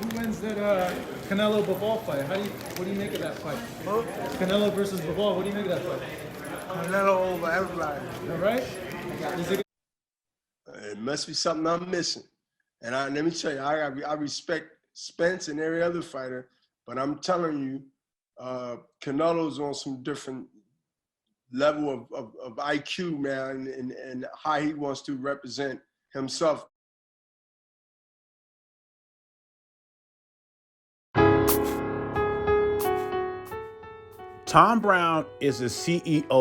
Who wins that Canelo Bivol fight? What do you make of that fight? Huh? Canelo versus Bivol. What do you make of that fight? Canelo over everybody. All right. Is it It must be something I'm missing. And let me tell you, I respect Spence and every other fighter, but I'm telling you, Canelo's on some different level of IQ, man, and how he wants to represent himself. Tom Brown is the CEO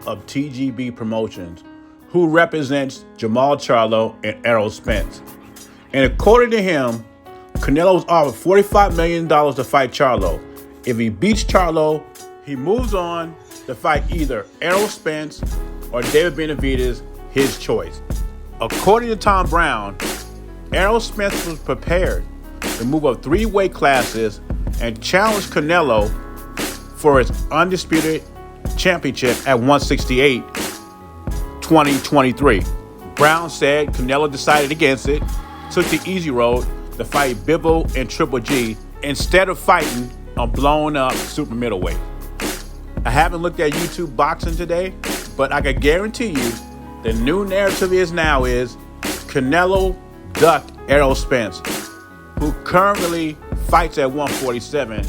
of TGB Promotions, who represents Jamal Charlo and Errol Spence. And according to him, Canelo was offered $45 million to fight Charlo. If he beats Charlo, he moves on to fight either Errol Spence or David Benavidez, his choice. According to Tom Brown, Errol Spence was prepared to move up 3 weight classes and challenge Canelo for his undisputed championship at 168, 2023. Brown said Canelo decided against it, took the easy road to fight Bivol and Triple G instead of fighting a blown up super middleweight. I haven't looked at YouTube boxing today, but I can guarantee you the new narrative is Canelo ducked Errol Spence, who currently fights at 147.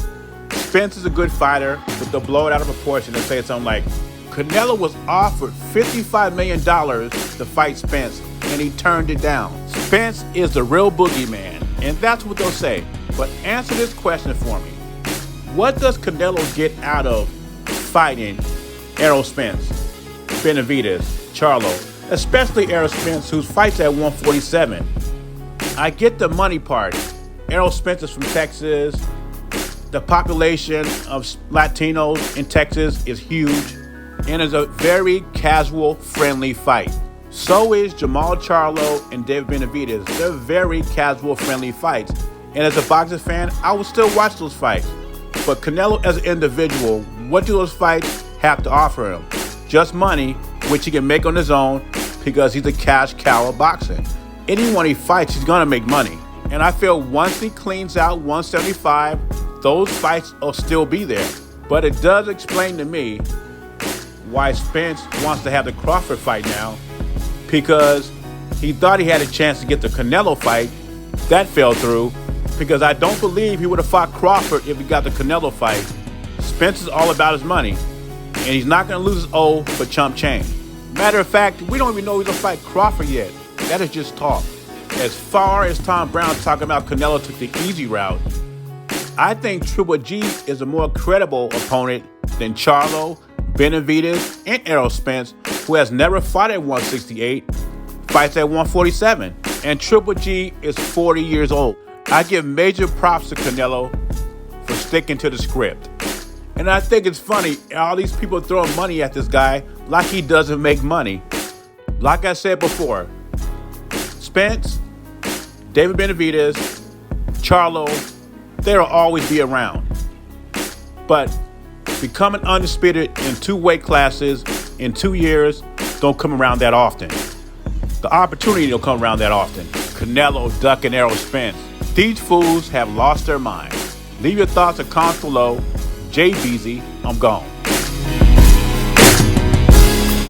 Spence is a good fighter, but they'll blow it out of proportion and say something like, Canelo was offered $55 million to fight Spence, and he turned it down. Spence is the real boogeyman, and that's what they'll say. But answer this question for me. What does Canelo get out of fighting Errol Spence, Benavidez, Charlo, especially Errol Spence, who fights at 147? I get the money part. Errol Spence is from Texas. The population of Latinos in Texas is huge, and it's a very casual, friendly fight. So is Jamal Charlo and David Benavidez. They're very casual, friendly fights. And as a boxing fan, I would still watch those fights. But Canelo as an individual, what do those fights have to offer him? Just money, which he can make on his own because he's a cash cow of boxing. Anyone he fights, he's going to make money. And I feel once he cleans out 175, those fights will still be there. But it does explain to me why Spence wants to have the Crawford fight now, because he thought he had a chance to get the Canelo fight. That fell through, because I don't believe he would have fought Crawford if he got the Canelo fight. Spence is all about his money, and he's not going to lose his O for chump change. Matter of fact, we don't even know he's going to fight Crawford yet. That is just talk. As far as Tom Brown talking about Canelo took the easy route, I think Triple G is a more credible opponent than Charlo, Benavidez, and Errol Spence, who has never fought at 168, fights at 147. And Triple G is 40 years old. I give major props to Canelo for sticking to the script. And I think it's funny, all these people throwing money at this guy like he doesn't make money. Like I said before, Spence, David Benavidez, Charlo, they'll always be around. But becoming undisputed in 2 weight classes in 2 years don't come around that often. The opportunity don't come around that often. Canelo ducking Errol Spence. These fools have lost their minds. Leave your thoughts and comments below. Jay Beezy, I'm gone.